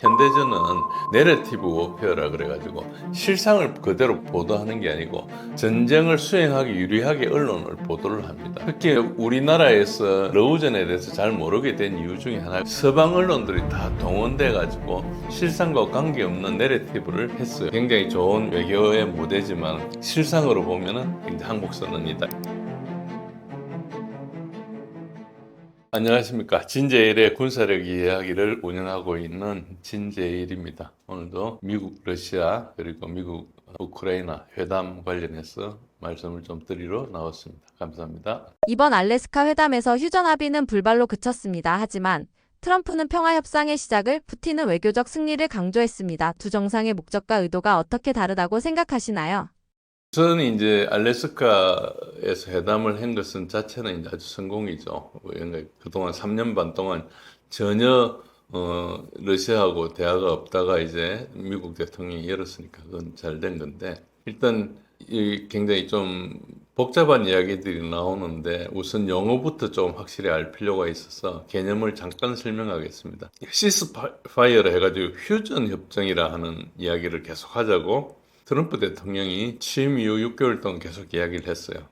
현대전은 내러티브 워페어라 그래가지고 실상을 그대로 보도하는 게 아니고 전쟁을 수행하기 유리하게 언론을 보도를 합니다. 특히 우리나라에서 러우전에 대해서 잘 모르게 된 이유 중에 하나, 서방 언론들이 다 동원돼가지고 실상과 관계없는 내러티브를 했어요. 굉장히 좋은 외교의 무대지만 실상으로 보면은 굉장히 항복선언이다. 안녕하십니까. 진제일의 군사력 이야기를 운영하고 있는 진제일입니다. 오늘도 미국, 러시아, 그리고 미국, 우크라이나 회담 관련해서 말씀을 좀 드리러 나왔습니다. 감사합니다. 이번 알래스카 회담에서 휴전 합의는 불발로 그쳤습니다. 하지만 트럼프는 평화협상의 시작을, 푸틴은 외교적 승리를 강조했습니다. 두 정상의 목적과 의도가 어떻게 다르다고 생각하시나요? 우선 이제 알래스카에서 회담을 한 것은 자체는 이제 아주 성공이죠. 그동안 3년 반 동안 전혀 러시아하고 대화가 없다가 이제 미국 대통령이 열었으니까 그건 잘 된 건데, 일단 굉장히 좀 복잡한 이야기들이 나오는데 우선 용어부터 좀 확실히 알 필요가 있어서 개념을 잠깐 설명하겠습니다. 시스파이어를 해가지고 휴전 협정이라 하는 이야기를 계속 하자고 트럼프 대통령이 취임 이후 6개월 동안 계속 이야기를 했어요.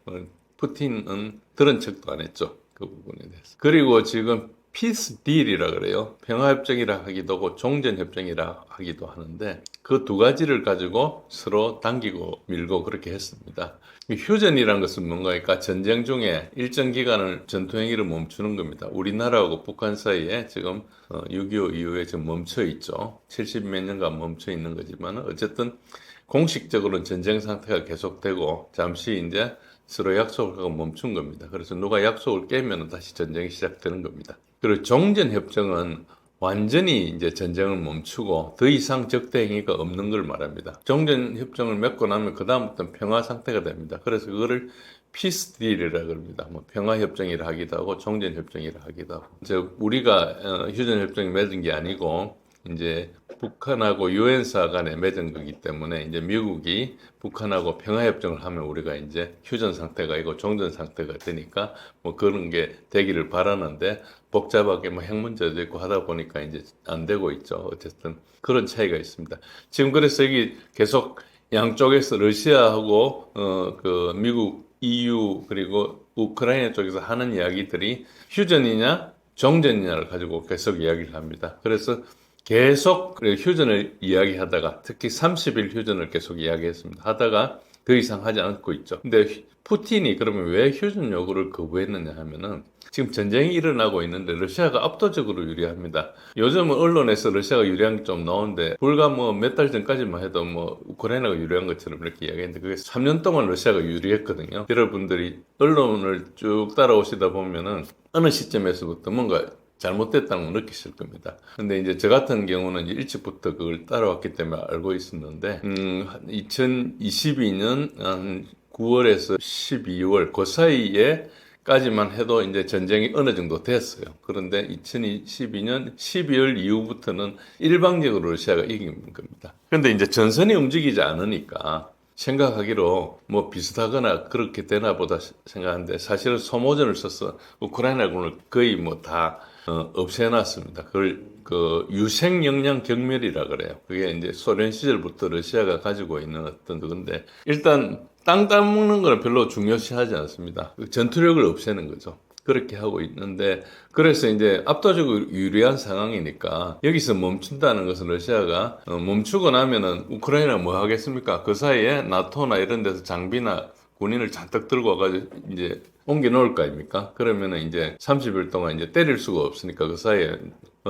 푸틴은 들은 척도 안 했죠. 그 부분에 대해서. 그리고 지금 피스 딜이라 그래요. 평화협정이라 하기도 하고 종전협정이라 하기도 하는데 그 두 가지를 가지고 서로 당기고 밀고 그렇게 했습니다. 휴전이란 것은 뭔가니까 전쟁 중에 일정 기간을 전투행위를 멈추는 겁니다. 우리나라하고 북한 사이에 지금 6.25 이후에 지금 멈춰 있죠. 70 몇 년간 멈춰 있는 거지만 어쨌든 공식적으로는 전쟁 상태가 계속되고 잠시 이제 서로 약속을 하고 멈춘 겁니다. 그래서 누가 약속을 깨면 다시 전쟁이 시작되는 겁니다. 그리고 종전협정은 완전히 이제 전쟁을 멈추고 더 이상 적대 행위가 없는 걸 말합니다. 종전협정을 맺고 나면 그다음부터는 평화 상태가 됩니다. 그래서 그거를 피스딜이라 그럽니다. 뭐 평화협정이라 하기도 하고 종전협정이라 하기도 하고. 이제 우리가 휴전협정이 맺은 게 아니고 이제 북한하고 유엔사 간에 맺은 거기 때문에 이제 미국이 북한하고 평화협정을 하면 우리가 이제 휴전 상태가 아니고 종전 상태가 되니까 뭐 그런 게 되기를 바라는데 복잡하게 뭐 핵 문제도 있고 하다 보니까 이제 안 되고 있죠. 어쨌든 그런 차이가 있습니다. 지금 그래서 여기 계속 양쪽에서 러시아하고 그 미국, EU 그리고 우크라이나 쪽에서 하는 이야기들이 휴전이냐 종전이냐를 가지고 계속 이야기를 합니다. 그래서 계속 휴전을 이야기하다가 특히 30일 휴전을 계속 이야기했습니다. 하다가 더 이상 하지 않고 있죠. 근데 푸틴이 그러면 왜 휴전 요구를 거부했느냐 하면은 지금 전쟁이 일어나고 있는데 러시아가 압도적으로 유리합니다. 요즘은 언론에서 러시아가 유리한 게 좀 나오는데 불과 뭐 몇 달 전까지만 해도 뭐 우크라이나가 유리한 것처럼 이렇게 이야기했는데 그게 3년 동안 러시아가 유리했거든요. 여러분들이 언론을 쭉 따라오시다 보면은 어느 시점에서부터 뭔가 잘못됐다는 걸 느끼실 겁니다. 근데 이제 저 같은 경우는 일찍부터 그걸 따라왔기 때문에 알고 있었는데, 2022년 9월에서 12월 그 사이에까지만 해도 이제 전쟁이 어느 정도 됐어요. 그런데 2022년 12월 이후부터는 일방적으로 러시아가 이긴 겁니다. 근데 이제 전선이 움직이지 않으니까 생각하기로 뭐 비슷하거나 그렇게 되나 보다 생각하는데 사실은 소모전을 써서 우크라이나군을 거의 뭐 다 없애놨습니다. 그걸 그 유생 역량 경멸이라 그래요. 그게 이제 소련 시절부터 러시아가 가지고 있는 어떤 그건데 일단 땅 따먹는 건 별로 중요시하지 않습니다. 전투력을 없애는 거죠. 그렇게 하고 있는데 그래서 이제 압도적으로 유리한 상황이니까 여기서 멈춘다는 것은 러시아가 멈추고 나면은 우크라이나 뭐 하겠습니까? 그 사이에 나토나 이런 데서 장비나 군인을 잔뜩 들고 와가지고 이제 옮겨 놓을 거 아닙니까? 그러면은 이제 30일 동안 이제 때릴 수가 없으니까 그 사이에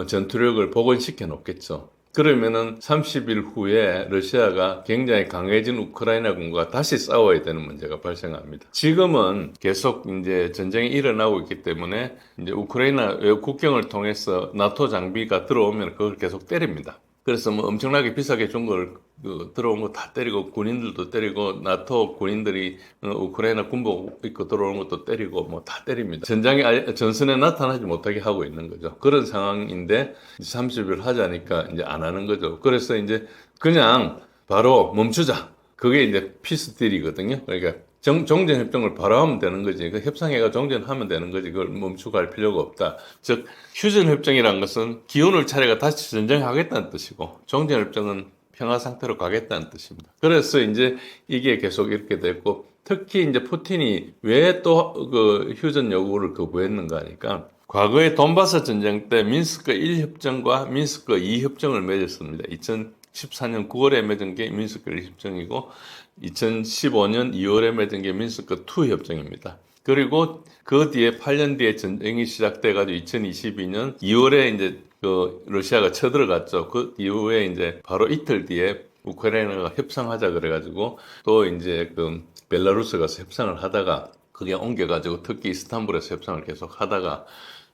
전투력을 복원시켜 놓겠죠. 그러면은 30일 후에 러시아가 굉장히 강해진 우크라이나군과 다시 싸워야 되는 문제가 발생합니다. 지금은 계속 이제 전쟁이 일어나고 있기 때문에 이제 우크라이나 국경을 통해서 나토 장비가 들어오면 그걸 계속 때립니다. 그래서 뭐 엄청나게 비싸게 준 걸 들어온 거 다 때리고 군인들도 때리고 나토 군인들이 우크라이나 군복 입고 들어오는 것도 때리고 뭐 다 때립니다. 전선에 나타나지 못하게 하고 있는 거죠. 그런 상황인데 30일 하자니까 이제 안 하는 거죠. 그래서 이제 그냥 바로 멈추자. 그게 이제 피스딜이거든요. 그러니까 종전협정을 바로 하면 되는 거지. 그 협상회가 종전하면 되는 거지. 그걸 멈추고 할 필요가 없다. 즉, 휴전협정이라는 것은 기운을 차례가 다시 전쟁하겠다는 뜻이고, 종전협정은 평화 상태로 가겠다는 뜻입니다. 그래서 이제 이게 계속 이렇게 됐고, 특히 이제 푸틴이 왜 또 그 휴전 요구를 거부했는가 하니까, 과거에 돈바스 전쟁 때 민스크 1협정과 민스크 2협정을 맺었습니다. 2014년 9월에 맺은 게 민스크 1협정이고 2015년 2월에 맺은 게 민스크 2 협정입니다. 그리고 그 뒤에 8년 뒤에 전쟁이 시작돼 가지고 2022년 2월에 이제 그 러시아가 쳐들어갔죠. 그 이후에 이제 바로 이틀 뒤에 우크라이나가 협상하자 그래가지고 또 이제 그 벨라루스 가서 협상을 하다가 그게 옮겨가지고 특히 이스탄불에서 협상을 계속 하다가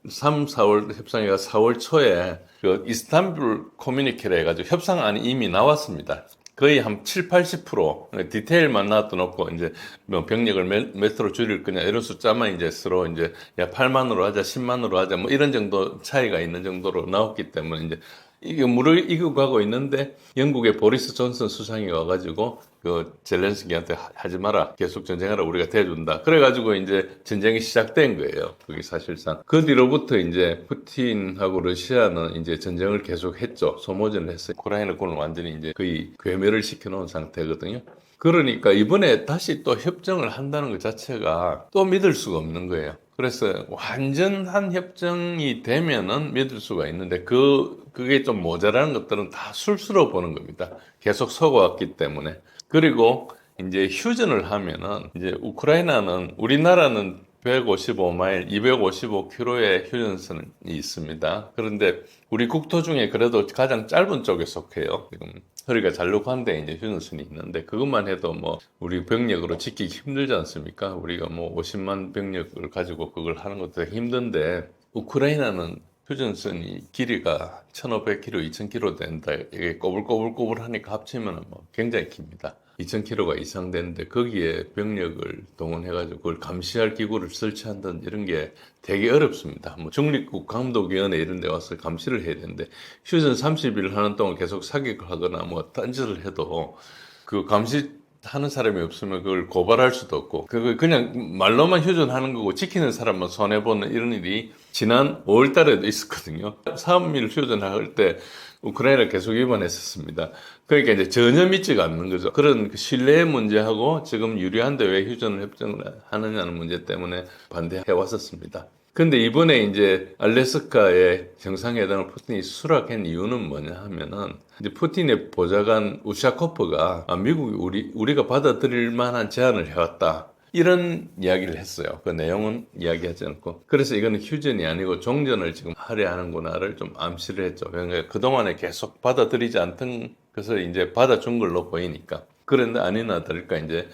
3, 4월 협상회가 4월 초에 그 이스탄불 커뮤니케를 해가지고 협상안이 이미 나왔습니다. 거의 한 7, 80% 디테일만 놔둬놓고 이제 뭐 병력을 몇으로 줄일 거냐 이런 숫자만 이제 서로 이제 야 8만으로 하자 10만으로 하자 뭐 이런 정도 차이가 있는 정도로 나왔기 때문에 이제 이게 물을 이고 가고 있는데 영국의 보리스 존슨 수상이 와가지고 그 젤렌스키한테 하지 마라 계속 전쟁하라 우리가 대준다 그래가지고 이제 전쟁이 시작된 거예요. 그게 사실상 그 뒤로부터 이제 푸틴하고 러시아는 이제 전쟁을 계속했죠. 소모전을 했어요. 우크라이나군을 완전히 이제 거의 괴멸을 시켜놓은 상태거든요. 그러니까 이번에 다시 또 협정을 한다는 것 자체가 또 믿을 수가 없는 거예요. 그래서 완전한 협정이 되면은 믿을 수가 있는데 그게 좀 모자라는 것들은 다 술수로 보는 겁니다. 계속 속아왔기 때문에. 그리고 이제 휴전을 하면은 이제 우크라이나는 우리나라는 155마일, 255km의 휴전선이 있습니다. 그런데 우리 국토 중에 그래도 가장 짧은 쪽에 속해요. 지금 허리가 잘록한데 이제 휴전선이 있는데 그것만 해도 뭐 우리 병력으로 지키기 힘들지 않습니까? 우리가 뭐 50만 병력을 가지고 그걸 하는 것도 힘든데 우크라이나는 휴전선이 길이가 1,500km, 2,000km 된다. 이게 꼬불꼬불꼬불 하니까 합치면 뭐 굉장히 깁니다. 2,000km가 이상 되는데 거기에 병력을 동원해가지고 그걸 감시할 기구를 설치한다는 이런 게 되게 어렵습니다. 뭐 중립국 감독위원회 이런 데 와서 감시를 해야 되는데 휴전 30일 하는 동안 계속 사격을 하거나 뭐 딴짓을 해도 그 감시하는 사람이 없으면 그걸 고발할 수도 없고 그걸 그냥 말로만 휴전하는 거고 지키는 사람만 손해보는 이런 일이 지난 5월 달에도 있었거든요. 3일 휴전할 때 우크라이나 계속 위반했었습니다. 그러니까 이제 전혀 믿지가 않는 거죠. 그런 그 신뢰의 문제하고 지금 유리한데 왜 휴전을 협정을 하느냐는 문제 때문에 반대해 왔었습니다. 근데 이번에 이제 알래스카의 정상회담을 푸틴이 수락한 이유는 뭐냐 하면은 이제 푸틴의 보좌관 우샤코프가 미국이 우리가 받아들일 만한 제안을 해왔다. 이런 이야기를 했어요. 그 내용은 이야기하지 않고. 그래서 이거는 휴전이 아니고 종전을 지금 하려 하는구나를 좀 암시를 했죠. 그러니까 그동안에 계속 받아들이지 않던 것을 이제 받아준 걸로 보이니까. 그런데 아니나 다를까 이제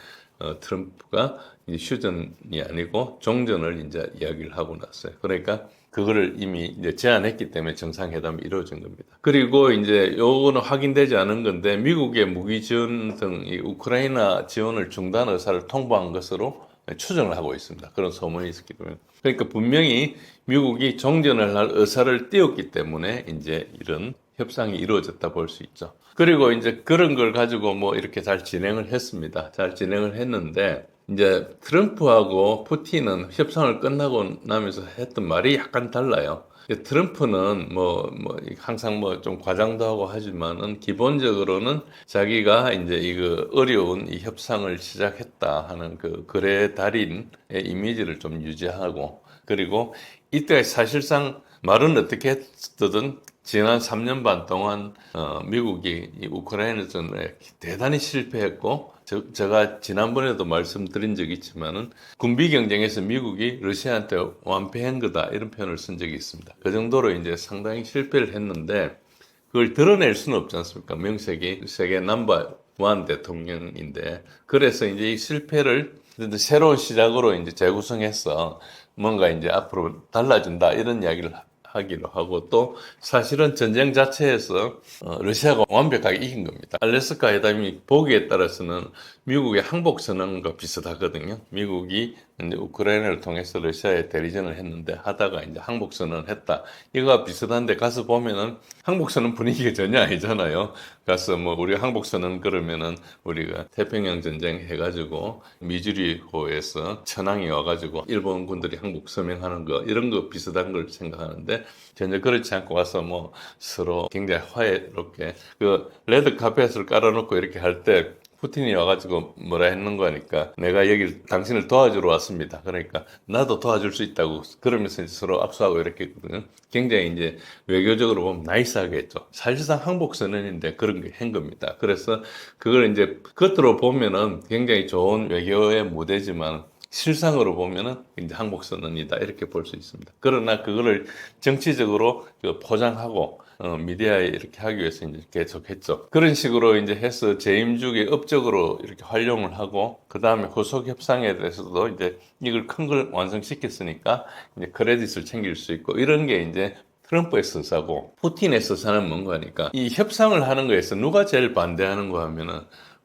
트럼프가 이제 휴전이 아니고 종전을 이제 이야기를 하고 났어요. 그러니까 그거를 이미 이제 제안했기 때문에 정상회담이 이루어진 겁니다. 그리고 이제 요거는 확인되지 않은 건데 미국의 무기 지원 등 이 우크라이나 지원을 중단 의사를 통보한 것으로 추정을 하고 있습니다. 그런 소문이 있었기 때문에. 그러니까 분명히 미국이 종전을 할 의사를 띄웠기 때문에 이제 이런 협상이 이루어졌다 볼 수 있죠. 그리고 이제 그런 걸 가지고 뭐 이렇게 잘 진행을 했습니다. 잘 진행을 했는데 이제 트럼프하고 푸틴은 협상을 끝나고 나면서 했던 말이 약간 달라요. 트럼프는 항상 좀 과장도 하고 하지만은 기본적으로는 자기가 이제 이거 어려운 이 협상을 시작했다 하는 그 거래 달인의 이미지를 좀 유지하고 그리고 이때 사실상 말은 어떻게 했든 지난 3년 반 동안 미국이 이 우크라이나전에 대단히 실패했고 제가 지난번에도 말씀드린 적이 있지만은 군비 경쟁에서 미국이 러시아한테 완패한 거다 이런 표현을 쓴 적이 있습니다. 그 정도로 이제 상당히 실패를 했는데 그걸 드러낼 수는 없지 않습니까? 명색이 세계 넘버 원 대통령인데 그래서 이제 이 실패를 새로운 시작으로 이제 재구성해서 뭔가 이제 앞으로 달라진다 이런 이야기를 하기로 하고 또 사실은 전쟁 자체에서 러시아가 완벽하게 이긴 겁니다. 알래스카 회담이 보기에 따라서는 미국의 항복 선언과 비슷하거든요. 미국이 이제 우크라이나를 통해서 러시아에 대리전을 했는데 하다가 이제 항복선언을 했다. 이거와 비슷한데 가서 보면은 항복선언 분위기가 전혀 아니잖아요. 가서 뭐 우리 항복선언 그러면은 우리가 태평양 전쟁 해가지고 미주리호에서 천황이 와가지고 일본 군들이 항복 서명하는 거 이런 거 비슷한 걸 생각하는데 전혀 그렇지 않고 와서 뭐 서로 굉장히 화해롭게 그 레드 카펫을 깔아놓고 이렇게 할 때 푸틴이 와가지고 뭐라 했는 거니까 내가 여기 당신을 도와주러 왔습니다. 그러니까 나도 도와줄 수 있다고 그러면서 이제 서로 압수하고 이렇게 했거든요. 굉장히 이제 외교적으로 보면 나이스하게 했죠. 사실상 항복선언인데 그런 게 한 겁니다. 그래서 그걸 이제 겉으로 보면은 굉장히 좋은 외교의 무대지만 실상으로 보면은 이제 항복선언이다 이렇게 볼 수 있습니다. 그러나 그거를 정치적으로 포장하고 미디어에 이렇게 하기 위해서 이제 계속했죠. 그런 식으로 이제 해서 재임 주기 업적으로 이렇게 활용을 하고 그 다음에 후속 협상에 대해서도 이제 이걸 큰 걸 완성시켰으니까 이제 크레딧을 챙길 수 있고 이런 게 이제 트럼프의 서사고 푸틴의 서사는 뭔가 하니까 이 협상을 하는 거에서 누가 제일 반대하는 거 하면은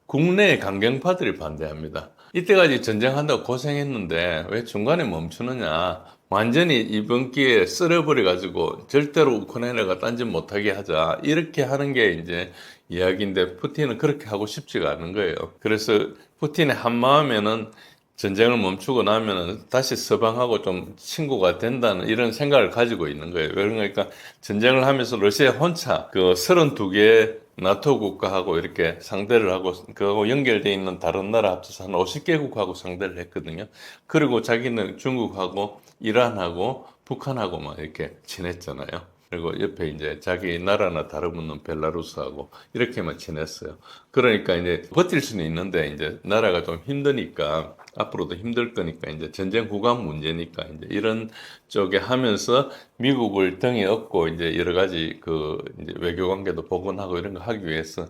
국내 강경파들이 반대합니다. 이때까지 전쟁한다고 고생했는데 왜 중간에 멈추느냐. 완전히 이번 기회에 쓸어버려가지고 절대로 우크라이나가 딴짓 못하게 하자. 이렇게 하는 게 이제 이야기인데 푸틴은 그렇게 하고 싶지가 않은 거예요. 그래서 푸틴의 한마음에는 전쟁을 멈추고 나면은 다시 서방하고 좀 친구가 된다는 이런 생각을 가지고 있는 거예요. 그러니까 전쟁을 하면서 러시아 혼자 그 32개 나토 국가하고 이렇게 상대를 하고 그하고 연결되어 있는 다른 나라 합쳐서 한 50개국하고 상대를 했거든요. 그리고 자기는 중국하고 이란하고 북한하고 막 이렇게 지냈잖아요. 그리고 옆에 이제 자기 나라나 다름없는 벨라루스하고 이렇게만 지냈어요. 그러니까 이제 버틸 수는 있는데 이제 나라가 좀 힘드니까 앞으로도 힘들 거니까 이제 전쟁 후관 문제니까 이제 이런 쪽에 하면서 미국을 등에 업고 이제 여러 가지 그 이제 외교 관계도 복원하고 이런 거 하기 위해서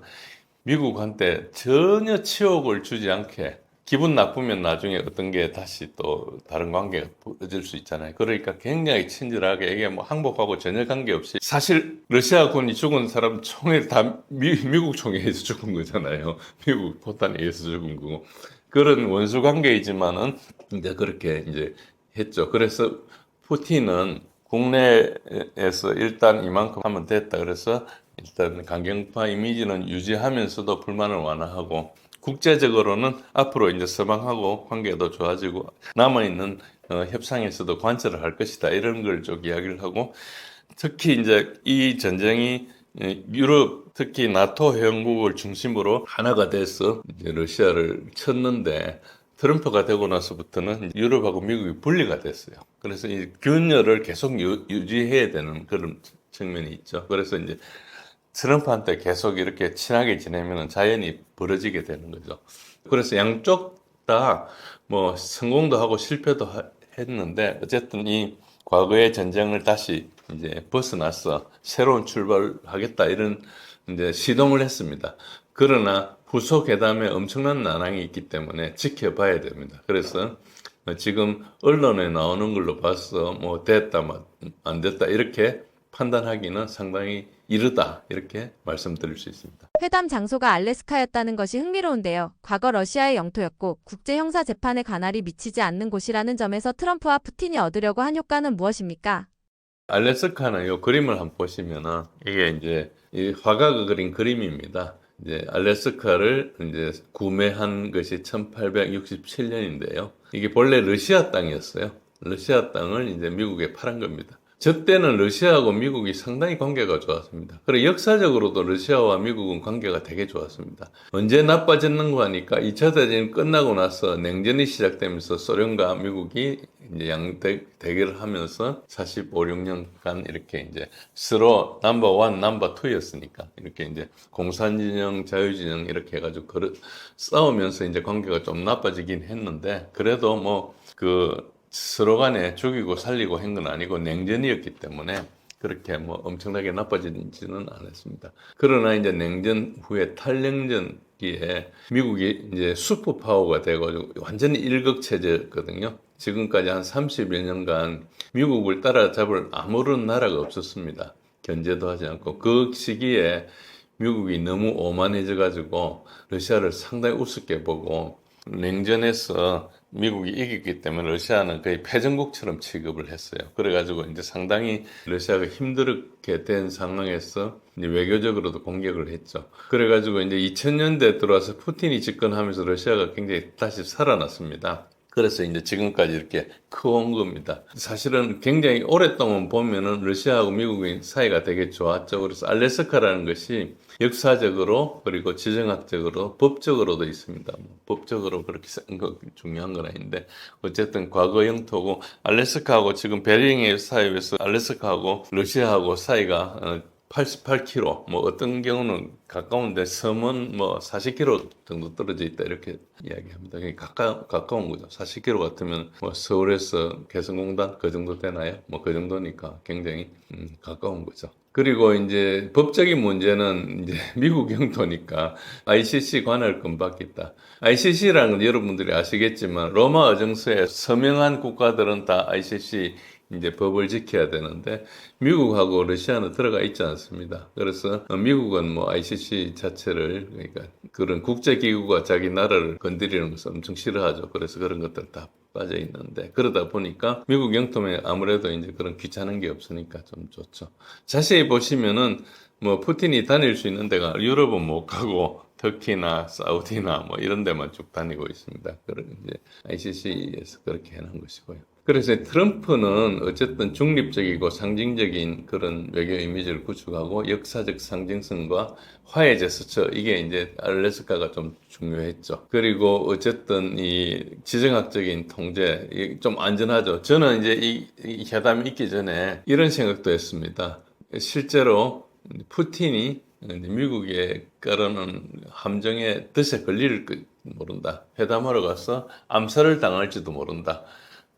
미국한테 전혀 치욕을 주지 않게 기분 나쁘면 나중에 어떤 게 다시 또 다른 관계가 벌어질 수 있잖아요. 그러니까 굉장히 친절하게 이게 뭐 항복하고 전혀 관계없이 사실 러시아 군이 죽은 사람 총에 다 미국 총에 의해서 죽은 거잖아요. 미국 포탄에 의해서 죽은 거고. 그런 원수 관계이지만은 이제 그렇게 이제 했죠. 그래서 푸틴은 국내에서 일단 이만큼 하면 됐다. 그래서 일단 강경파 이미지는 유지하면서도 불만을 완화하고 국제적으로는 앞으로 이제 서방하고 관계도 좋아지고 남아있는 협상에서도 관철을 할 것이다. 이런 걸 좀 이야기를 하고 특히 이제 이 전쟁이 유럽 특히 나토 회원국을 중심으로 하나가 돼서 이제 러시아를 쳤는데 트럼프가 되고 나서부터는 유럽하고 미국이 분리가 됐어요. 그래서 이 균열을 계속 유지해야 되는 그런 측면이 있죠. 그래서 이제 트럼프한테 계속 이렇게 친하게 지내면 자연히 벌어지게 되는 거죠. 그래서 양쪽 다 뭐 성공도 하고 실패도 했는데 어쨌든 이 과거의 전쟁을 다시 이제 벗어나서 새로운 출발을 하겠다 이런 이제 시동을 했습니다. 그러나 후속 회담에 엄청난 난항이 있기 때문에 지켜봐야 됩니다. 그래서 지금 언론에 나오는 걸로 봐서 뭐 됐다, 안 됐다 이렇게 판단하기는 상당히 이르다 이렇게 말씀드릴 수 있습니다. 회담 장소가 알래스카였다는 것이 흥미로운데요. 과거 러시아의 영토였고 국제형사재판에 관할이 미치지 않는 곳이라는 점에서 트럼프와 푸틴이 얻으려고 한 효과는 무엇입니까? 알래스카는 이 그림을 한번 보시면은 이게 이제 이 화가가 그린 그림입니다. 이제 알래스카를 이제 구매한 것이 1867년인데요. 이게 본래 러시아 땅이었어요. 러시아 땅을 이제 미국에 팔은 겁니다. 저 때는 러시아하고 미국이 상당히 관계가 좋았습니다. 그리고 역사적으로도 러시아와 미국은 관계가 되게 좋았습니다. 언제 나빠졌는가 하니까 2차 대전이 끝나고 나서 냉전이 시작되면서 소련과 미국이 이제 대결을 하면서 45, 6년간 이렇게 이제 서로 넘버 1, 넘버 2였으니까 이렇게 이제 공산진영, 자유진영 이렇게 해가지고 싸우면서 이제 관계가 좀 나빠지긴 했는데 그래도 서로 간에 죽이고 살리고 한 건 아니고 냉전이었기 때문에 그렇게 뭐 엄청나게 나빠지지는 않았습니다. 그러나 이제 냉전 후에 탈냉전기에 미국이 이제 슈퍼파워가 돼가지고 완전히 일극체제였거든요. 지금까지 한 30여 년간 미국을 따라잡을 아무런 나라가 없었습니다. 견제도 하지 않고 그 시기에 미국이 너무 오만해져가지고 러시아를 상당히 우습게 보고 냉전에서 미국이 이겼기 때문에 러시아는 거의 패전국처럼 취급을 했어요. 그래가지고 이제 상당히 러시아가 힘들게 된 상황에서 이제 외교적으로도 공격을 했죠. 그래가지고 이제 2000년대 들어와서 푸틴이 집권하면서 러시아가 굉장히 다시 살아났습니다. 그래서 이제 지금까지 이렇게 커온 겁니다. 사실은 굉장히 오랫동안 보면은 러시아하고 미국의 사이가 되게 좋았죠. 그래서 알래스카라는 것이 역사적으로 그리고 지정학적으로 법적으로도 있습니다. 법적으로 그렇게 중요한 건 아닌데 어쨌든 과거 영토고 알래스카하고 지금 베링의 사이에서 알래스카하고 러시아하고 사이가 88km, 뭐 어떤 경우는 가까운데 섬은 뭐 40km 정도 떨어져 있다 이렇게 이야기합니다. 가까운 거죠. 40km 같으면 뭐 서울에서 개성공단 그 정도 되나요? 뭐 그 정도니까 굉장히 가까운 거죠. 그리고 이제 법적인 문제는 이제 미국 영토니까 ICC 관할권 받겠다. ICC라는 건 여러분들이 아시겠지만 로마 어정서에 서명한 국가들은 다 ICC 이제 법을 지켜야 되는데 미국하고 러시아는 들어가 있지 않습니다. 그래서 미국은 뭐 ICC 자체를 그러니까 그런 국제기구가 자기 나라를 건드리는 것을 엄청 싫어하죠. 그래서 그런 것들 다 빠져 있는데 그러다 보니까 미국 영토에 아무래도 이제 그런 귀찮은 게 없으니까 좀 좋죠. 자세히 보시면은 뭐 푸틴이 다닐 수 있는 데가 유럽은 못 가고 터키나 사우디나 뭐 이런 데만 쭉 다니고 있습니다. 그런 이제 ICC에서 그렇게 해놓은 것이고요. 그래서 트럼프는 어쨌든 중립적이고 상징적인 그런 외교 이미지를 구축하고 역사적 상징성과 화해 제스처 이게 이제 알래스카가 좀 중요했죠. 그리고 어쨌든 이 지정학적인 통제 좀 안전하죠. 저는 이제 이 회담이 있기 전에 이런 생각도 했습니다. 실제로 푸틴이 미국에 깔아놓은 함정에 덫에 걸릴 모른다. 회담하러 가서 암살을 당할지도 모른다.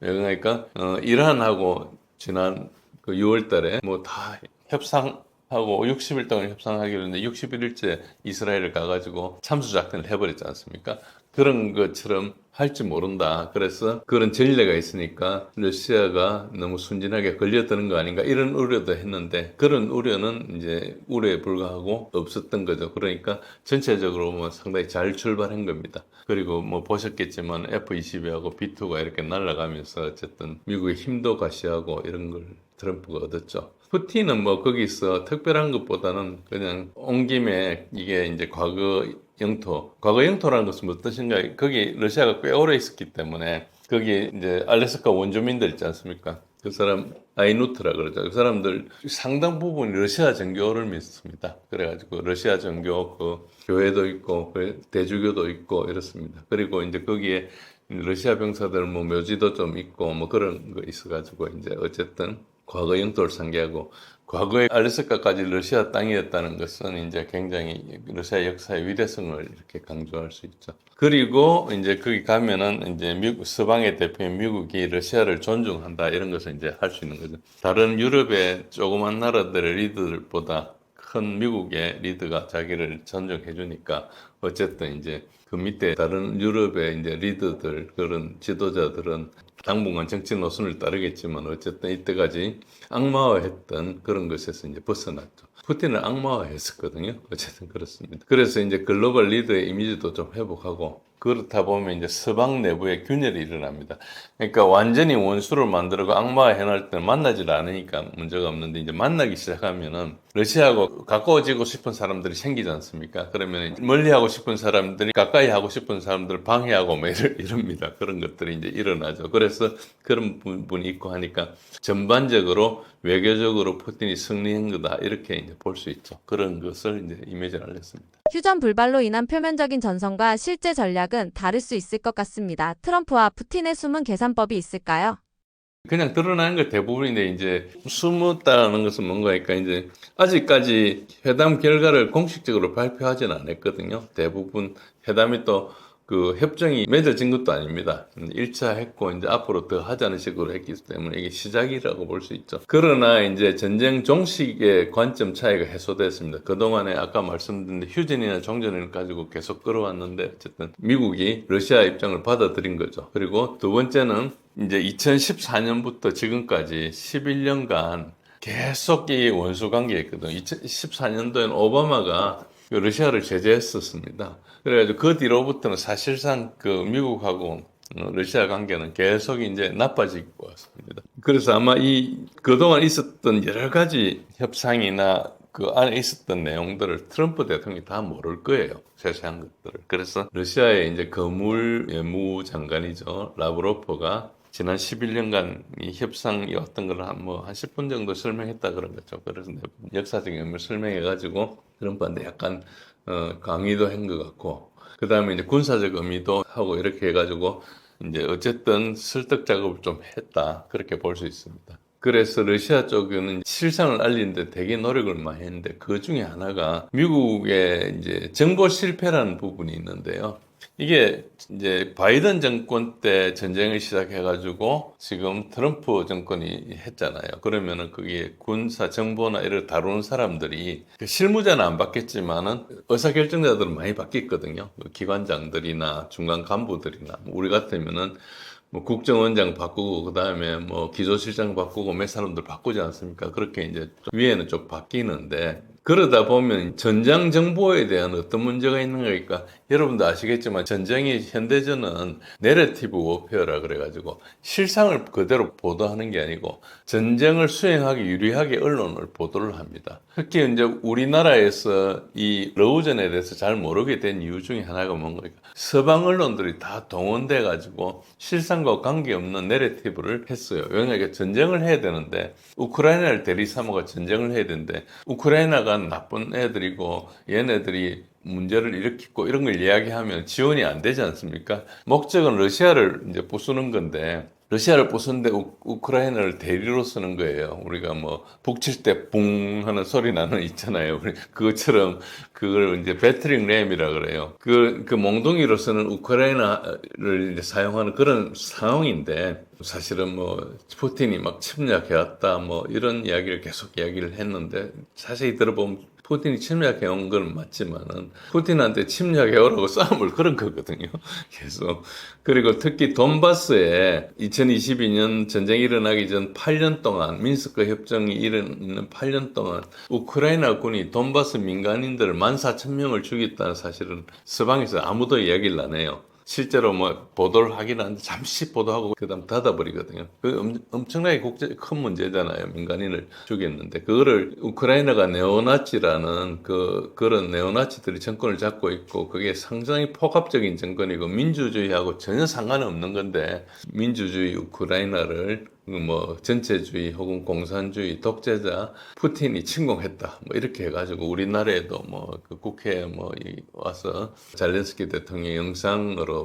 왜 그러니까 이란하고 지난 그 6월 달에 뭐 다 협상하고 60일 동안 협상하기로 했는데 61일째 이스라엘을 가가지고 참수작전을 해버렸지 않습니까? 그런 것처럼 할지 모른다. 그래서 그런 전례가 있으니까 러시아가 너무 순진하게 걸려드는 거 아닌가 이런 우려도 했는데 그런 우려는 이제 우려에 불과하고 없었던 거죠. 그러니까 전체적으로 뭐 상당히 잘 출발한 겁니다. 그리고 뭐 보셨겠지만 F-22하고 B-2가 이렇게 날아가면서 어쨌든 미국의 힘도 가시하고 이런 걸 트럼프가 얻었죠. 푸틴은 뭐 거기서 특별한 것보다는 그냥 온 김에 이게 이제 과거 영토라는 것은 뭐 뜻인가? 거기 러시아가 꽤 오래 있었기 때문에 거기 이제 알래스카 원주민들 있지 않습니까? 그 사람 아이누트라 그러죠. 그 사람들 상당 부분이 러시아 정교를 믿습니다. 그래가지고 러시아 정교 그 교회도 있고 그 대주교도 있고 이렇습니다. 그리고 이제 거기에 러시아 병사들 뭐 묘지도 좀 있고 뭐 그런 거 있어가지고 이제 어쨌든 과거 영토를 상기하고 과거에 알래스카까지 러시아 땅이었다는 것은 이제 굉장히 러시아 역사의 위대성을 이렇게 강조할 수 있죠. 그리고 이제 거기 가면은 이제 미국, 서방의 대표인 미국이 러시아를 존중한다 이런 것을 이제 할 수 있는 거죠. 다른 유럽의 조그만 나라들의 리더들보다 큰 미국의 리더가 자기를 존중해 주니까 어쨌든 이제 그 밑에 다른 유럽의 이제 리더들 그런 지도자들은 당분간 정치 노선을 따르겠지만 어쨌든 이때까지 악마화했던 그런 것에서 이제 벗어났죠. 푸틴을 악마화했었거든요. 어쨌든 그렇습니다. 그래서 이제 글로벌 리더의 이미지도 좀 회복하고 그렇다 보면 이제 서방 내부에 균열이 일어납니다. 그러니까 완전히 원수를 만들고 악마화 해놓을 때는 만나질 않으니까 문제가 없는데 이제 만나기 시작하면은 러시아하고 가까워지고 싶은 사람들이 생기지 않습니까? 그러면 멀리하고 싶은 사람들이 가까이 하고 싶은 사람들을 방해하고 뭐 이럽니다. 그런 것들이 이제 일어나죠. 그래서 그런 부분이 있고 하니까 전반적으로 외교적으로 푸틴이 승리한 거다 이렇게 이제 볼 수 있죠. 그런 것을 이제 이미지를 알렸습니다. 휴전 불발로 인한 표면적인 전선과 실제 전략은 다를 수 있을 것 같습니다. 트럼프와 푸틴의 숨은 계산법이 있을까요? 그냥 드러나는 게 대부분인데 이제 숨었다는 것은 뭔가니까 이제 아직까지 회담 결과를 공식적으로 발표하지는 않았거든요. 대부분 회담이 또 그 협정이 맺어진 것도 아닙니다. 1차 했고 이제 앞으로 더 하자는 식으로 했기 때문에 이게 시작이라고 볼 수 있죠. 그러나 이제 전쟁 종식의 관점 차이가 해소됐습니다. 그동안에 아까 말씀드린 휴전이나 종전을 가지고 계속 끌어왔는데 어쨌든 미국이 러시아 입장을 받아들인 거죠. 그리고 두 번째는 이제 2014년부터 지금까지 11년간 계속 이 원수 관계였거든요. 2014년도엔 오바마가 그 러시아를 제재했었습니다. 그래가지고 그 뒤로부터는 사실상 그 미국하고 러시아 관계는 계속 이제 나빠지고 왔습니다. 그래서 아마 이 그동안 있었던 여러 가지 협상이나 그 안에 있었던 내용들을 트럼프 대통령이 다 모를 거예요. 세세한 것들을. 그래서 러시아의 이제 거물 외무 장관이죠. 라브로프가 지난 11년간 이 협상이 어떤 걸 한 10분 정도 설명했다 그런 거죠. 그래서 역사적인 의미를 설명해가지고 트럼프한테 약간 강의도 한 것 같고, 그 다음에 이제 군사적 의미도 하고 이렇게 해가지고 이제 어쨌든 설득 작업을 좀 했다. 그렇게 볼 수 있습니다. 그래서 러시아 쪽은 실상을 알리는데 되게 노력을 많이 했는데 그 중에 하나가 미국의 이제 정보 실패라는 부분이 있는데요. 이게 이제 바이든 정권 때 전쟁을 시작해가지고 지금 트럼프 정권이 했잖아요. 그러면은 그게 군사 정보나 이를 다루는 사람들이 실무자는 안 바뀌었지만은 의사결정자들은 많이 바뀌었거든요. 기관장들이나 중간 간부들이나 우리 같으면은 국정원장 바꾸고 그다음에 기조실장 바꾸고 몇 사람들 바꾸지 않습니까? 그렇게 이제 위에는 좀 바뀌는데 그러다 보면 전장 정보에 대한 어떤 문제가 있는 거니까 여러분도 아시겠지만 전쟁이 현대전은 내러티브 워페어라 그래가지고 실상을 그대로 보도하는 게 아니고 전쟁을 수행하기 유리하게 언론을 보도를 합니다. 특히 이제 우리나라에서 이 러우전에 대해서 잘 모르게 된 이유 중에 하나가 뭔가 서방 언론들이 다 동원돼 가지고 실상과 관계없는 내러티브를 했어요. 왜냐하면 전쟁을 해야 되는데 우크라이나를 대리 삼아가 전쟁을 해야 되는데 우크라이나가 나쁜 애들이고 얘네들이 문제를 일으키고 이런 걸 이야기하면 지원이 안 되지 않습니까? 목적은 러시아를 이제 부수는 건데 러시아를 부수는데 우크라이나를 대리로 쓰는 거예요. 우리가 북칠 때 붕 하는 소리 나는 있잖아요. 그것처럼 그걸 이제 배터링 램이라 그래요. 그 몽둥이로서는 우크라이나를 이제 사용하는 그런 상황인데 사실은 푸틴이 막 침략해왔다 이런 이야기를 계속 이야기를 했는데 자세히 들어보면 푸틴이 침략해온 건 맞지만은 푸틴한테 침략해오라고 싸움을 걸은 거거든요. 계속. 그리고 특히 돈바스에 2022년 전쟁이 일어나기 전 8년 동안 민스크 협정이 일어나는 8년 동안 우크라이나 군이 돈바스 민간인들 14,000명을 죽였다는 사실은 서방에서 아무도 이야기를 안 해요. 실제로 보도를 하긴 하는데 잠시 보도하고 그다음 닫아버리거든요. 그 엄청나게 큰 문제잖아요. 민간인을 죽였는데 그거를 우크라이나가 네오나치라는 그런 네오나치들이 정권을 잡고 있고 그게 상당히 폭압적인 정권이고 민주주의하고 전혀 상관없는 건데 민주주의 우크라이나를 전체주의 혹은 공산주의 독재자 푸틴이 침공했다. 이렇게 해가지고 우리나라에도 그 국회에 와서 잘렌스키 대통령 영상으로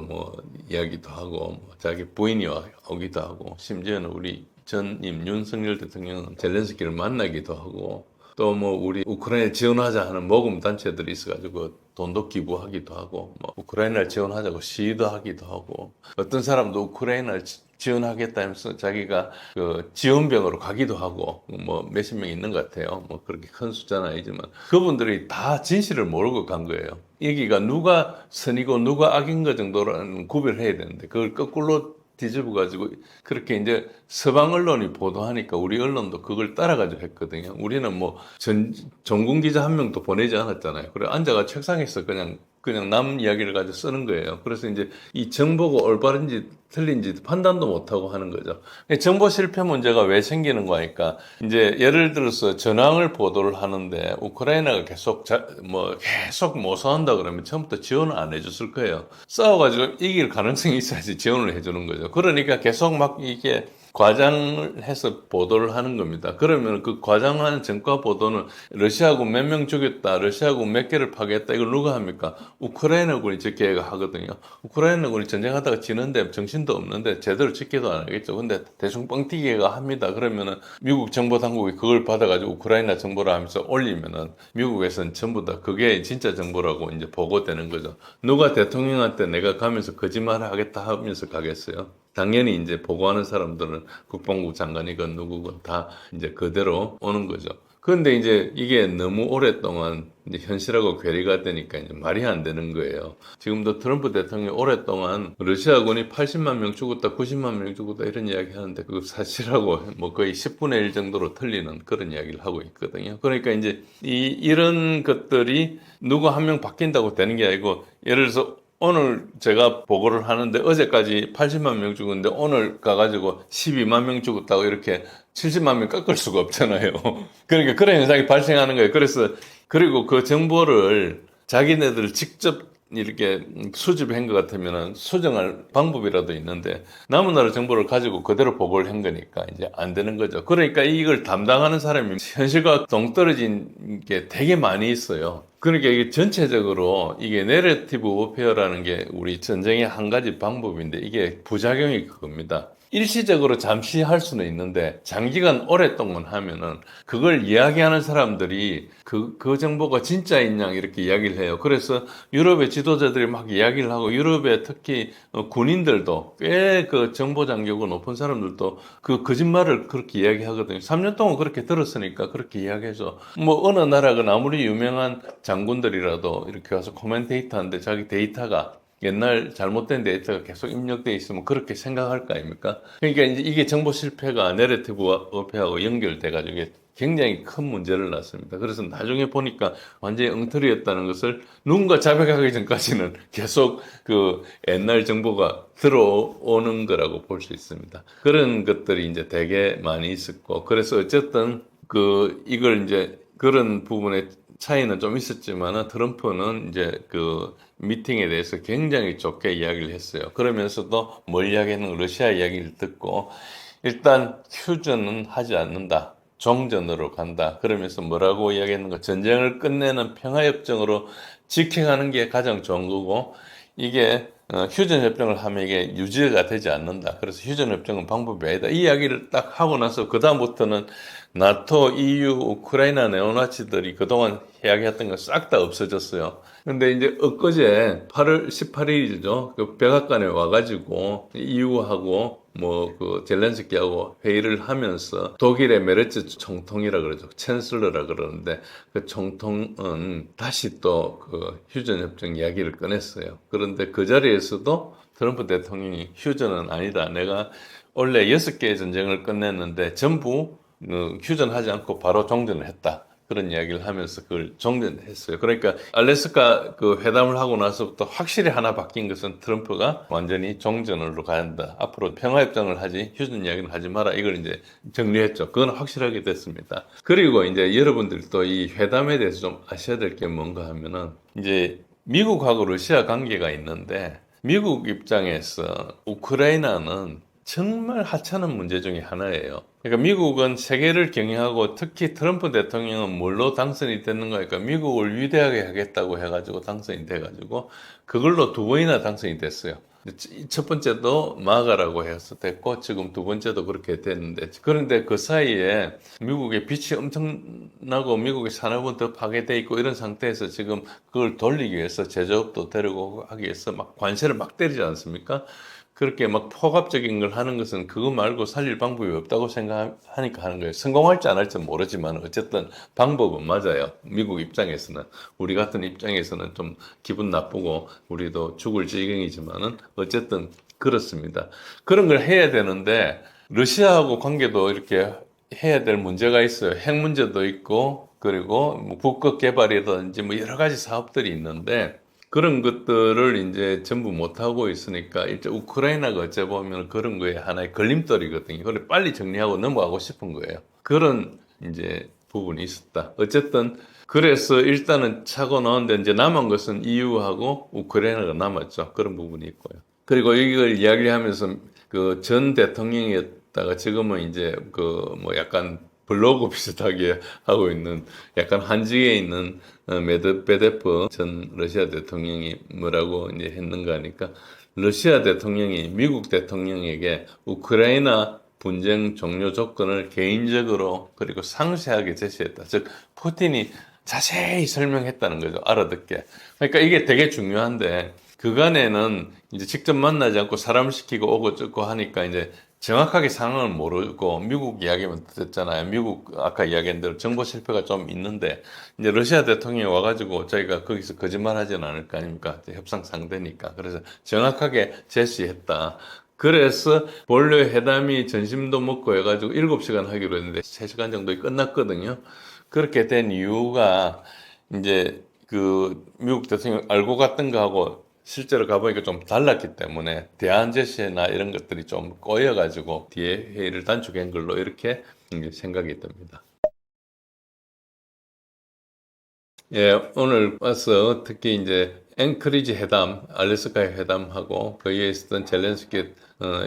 이야기도 하고 자기 부인이 오기도 하고 심지어는 우리 전임 윤석열 대통령은 잘렌스키를 만나기도 하고 또 우리 우크라이나 지원하자 하는 모금 단체들이 있어가지고 돈도 기부하기도 하고 우크라이나를 지원하자고 시위도 하기도 하고 어떤 사람도 우크라이나를 지원하겠다면서 자기가 그 지원병으로 가기도 하고 몇십 명 있는 것 같아요. 그렇게 큰 숫자는 아니지만 그분들이 다 진실을 모르고 간 거예요. 여기가 누가 선이고 누가 악인 거 정도라는 구별을 해야 되는데 그걸 거꾸로 뒤집어가지고 그렇게 이제 서방 언론이 보도하니까 우리 언론도 그걸 따라가지고 했거든요. 우리는 전군 기자 한 명도 보내지 않았잖아요. 그래 앉아가 책상에서 그냥 남 이야기를 가지고 쓰는 거예요. 그래서 이제 이 정보가 올바른지 틀린지 판단도 못하고 하는 거죠. 정보 실패 문제가 왜 생기는 거니까 이제 예를 들어서 전황을 보도를 하는데 우크라이나가 계속 모사한다 그러면 처음부터 지원을 안 해줬을 거예요. 싸워가지고 이길 가능성이 있어야지 지원을 해주는 거죠. 그러니까 계속 이게 과장을 해서 보도를 하는 겁니다. 그러면 그 과장하는 전과 보도는 러시아군 몇 명 죽였다, 러시아군 몇 개를 파괴했다, 이걸 누가 합니까? 우크라이나군이 적게 하거든요. 우크라이나군이 전쟁하다가 지는데 정신도 없는데 제대로 지키도 안 하겠죠. 근데 대충 뻥튀기가 합니다. 그러면은 미국 정보 당국이 그걸 받아가지고 우크라이나 정보라 하면서 올리면은 미국에서는 전부 다 그게 진짜 정보라고 이제 보고되는 거죠. 누가 대통령한테 내가 가면서 거짓말을 하겠다 하면서 가겠어요? 당연히 이제 보고하는 사람들은 국방부 장관이건 누구건 다 이제 그대로 오는 거죠. 그런데 이제 이게 너무 오랫동안 이제 현실하고 괴리가 되니까 이제 말이 안 되는 거예요. 지금도 트럼프 대통령이 오랫동안 러시아군이 80만 명 죽었다, 90만 명 죽었다 이런 이야기 하는데 그 사실하고 뭐 거의 10분의 1 정도로 틀리는 그런 이야기를 하고 있거든요. 그러니까 이제 이런 것들이 누구 한 명 바뀐다고 되는 게 아니고 예를 들어서 오늘 제가 보고를 하는데 어제까지 80만 명 죽었는데 오늘 가가지고 12만 명 죽었다고 이렇게 70만 명 깎을 수가 없잖아요. 그러니까 그런 현상이 발생하는 거예요. 그래서 그리고 그 정보를 자기네들 직접 이렇게 수집한 것 같으면 수정할 방법이라도 있는데 남은 나라 정보를 가지고 그대로 보고를 한 거니까 이제 안 되는 거죠. 그러니까 이걸 담당하는 사람이 현실과 동떨어진 게 되게 많이 있어요. 그러니까 이게 전체적으로 이게 내러티브 워페어라는 게 우리 전쟁의 한 가지 방법인데 이게 부작용이 그겁니다. 일시적으로 잠시 할 수는 있는데 장기간 오랫동안 하면은 그걸 이야기하는 사람들이 그 정보가 진짜인 양 이렇게 이야기를 해요. 그래서 유럽의 지도자들이 막 이야기를 하고 유럽의 특히 군인들도 꽤 그 정보 장교가 높은 사람들도 그 거짓말을 그렇게 이야기하거든요. 3년 동안 그렇게 들었으니까 그렇게 이야기해서 뭐 어느 나라가 아무리 유명한 장군들이라도 이렇게 와서 코멘테이터 하는데 자기 데이터가 옛날 잘못된 데이터가 계속 입력돼 있으면 그렇게 생각할 거 아닙니까? 그러니까 이제 이게 정보 실패가 내러티브 워페어하고 연결돼 가지고 굉장히 큰 문제를 낳습니다. 그래서 나중에 보니까 완전히 엉터리였다는 것을 누군가 자백하기 전까지는 계속 그 옛날 정보가 들어오는 거라고 볼 수 있습니다. 그런 것들이 이제 되게 많이 있었고, 그래서 어쨌든 이걸 이제 그런 부분에 차이는 좀 있었지만은 트럼프는 이제 그 미팅에 대해서 굉장히 좋게 이야기를 했어요. 그러면서도 뭘 이야기하는 러시아 이야기를 듣고 일단 휴전은 하지 않는다. 종전으로 간다. 그러면서 뭐라고 이야기했는가? 전쟁을 끝내는 평화협정으로 지켜가는 게 가장 좋은 거고 이게 휴전협정을 하면 이게 유지가 되지 않는다. 그래서 휴전협정은 방법이 아니다. 이 이야기를 딱 하고 나서 그다음부터는 나토, EU, 우크라이나 네오나치들이 그동안 이야기했던 거 싹 다 없어졌어요. 근데 이제 엊그제 8월 18일이죠. 그 백악관에 와가지고 EU하고 뭐 그 젤렌스키하고 회의를 하면서 독일의 메르츠 총통이라 그러죠. 챈슬러라 그러는데 그 총통은 다시 또 그 휴전협정 이야기를 꺼냈어요. 그런데 그 자리에서도 트럼프 대통령이 휴전은 아니다. 내가 원래 6개의 전쟁을 끝냈는데 전부 휴전하지 않고 바로 종전을 했다. 그런 이야기를 하면서 그걸 종전했어요. 그러니까 알래스카 그 회담을 하고 나서부터 확실히 하나 바뀐 것은 트럼프가 완전히 종전으로 간다. 앞으로 평화협정을 하지 휴전 이야기는 하지 마라. 이걸 이제 정리했죠. 그건 확실하게 됐습니다. 그리고 이제 여러분들도 이 회담에 대해서 좀 아셔야 될 게 뭔가 하면은 이제 미국하고 러시아 관계가 있는데 미국 입장에서 우크라이나는 정말 하찮은 문제 중에 하나예요. 그러니까 미국은 세계를 경영하고 특히 트럼프 대통령은 뭘로 당선이 됐는가 하니까 미국을 위대하게 하겠다고 해가지고 당선이 돼가지고 그걸로 2번이나 당선이 됐어요. 첫 번째도 마가라고 해서 됐고 지금 2번째도 그렇게 됐는데 그런데 그 사이에 미국의 빚이 엄청나고 미국의 산업은 더 파괴돼 있고 이런 상태에서 지금 그걸 돌리기 위해서 제조업도 데리고 하기 위해서 막 관세를 막 때리지 않습니까? 그렇게 막 포괄적인 걸 하는 것은 그거 말고 살릴 방법이 없다고 생각하니까 하는 거예요. 성공할지 안 할지 모르지만 어쨌든 방법은 맞아요. 미국 입장에서는. 우리 같은 입장에서는 좀 기분 나쁘고 우리도 죽을 지경이지만은 어쨌든 그렇습니다. 그런 걸 해야 되는데 러시아하고 관계도 이렇게 해야 될 문제가 있어요. 핵 문제도 있고 그리고 뭐 북극 개발이라든지 뭐 여러 가지 사업들이 있는데 그런 것들을 이제 전부 못하고 있으니까, 일단 우크라이나가 어째 보면 그런 거에 하나의 걸림돌이거든요. 그걸 빨리 정리하고 넘어가고 싶은 거예요. 그런 이제 부분이 있었다. 어쨌든, 그래서 일단은 차고 나오는데 이제 남은 것은 EU하고 우크라이나가 남았죠. 그런 부분이 있고요. 그리고 이걸 이야기하면서 그 전 대통령이었다가 지금은 이제 그 뭐 약간 블로그 비슷하게 하고 있는 약간 한직에 있는 메드베데프 전 러시아 대통령이 뭐라고 이제 했는가 하니까 러시아 대통령이 미국 대통령에게 우크라이나 분쟁 종료 조건을 개인적으로 그리고 상세하게 제시했다. 즉 푸틴이 자세히 설명했다는 거죠. 알아듣게. 그러니까 이게 되게 중요한데 그간에는 이제 직접 만나지 않고 사람 시키고 오고 찍고 하니까 이제 정확하게 상황을 모르고 미국 이야기만 듣잖아요. 미국 아까 이야기한 대로 정보 실패가 좀 있는데 이제 러시아 대통령이 와가지고 저희가 거기서 거짓말하지는 않을 거 아닙니까? 협상 상대니까. 그래서 정확하게 제시했다. 그래서 본래 회담이 점심도 먹고 해가지고 7시간 하기로 했는데 3시간 정도에 끝났거든요. 그렇게 된 이유가 이제 그 미국 대통령 알고 갔던 거하고 실제로 가보니까 좀 달랐기 때문에 대안 제시나 이런 것들이 좀 꼬여가지고 뒤에 회의를 단축한 걸로 이렇게 생각이 듭니다. 예, 오늘 와서 특히 이제 앵커리지 회담, 알래스카 회담하고 거기에 있었던 젤렌스키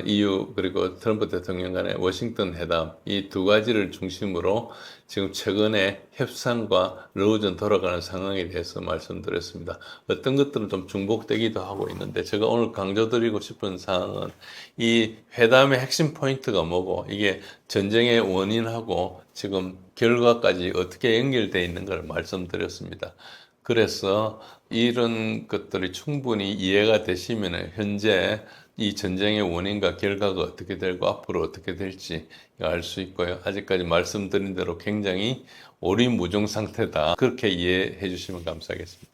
EU 그리고 트럼프 대통령 간의 워싱턴 회담 이 두 가지를 중심으로 지금 최근에 협상과 러우전 돌아가는 상황에 대해서 말씀드렸습니다. 어떤 것들은 좀 중복되기도 하고 있는데 제가 오늘 강조드리고 싶은 사항은 이 회담의 핵심 포인트가 뭐고 이게 전쟁의 원인하고 지금 결과까지 어떻게 연결되어 있는 걸 말씀드렸습니다. 그래서 이런 것들이 충분히 이해가 되시면 현재 이 전쟁의 원인과 결과가 어떻게 되고 앞으로 어떻게 될지 알 수 있고요. 아직까지 말씀드린 대로 굉장히 오리무중 상태다. 그렇게 이해해 주시면 감사하겠습니다.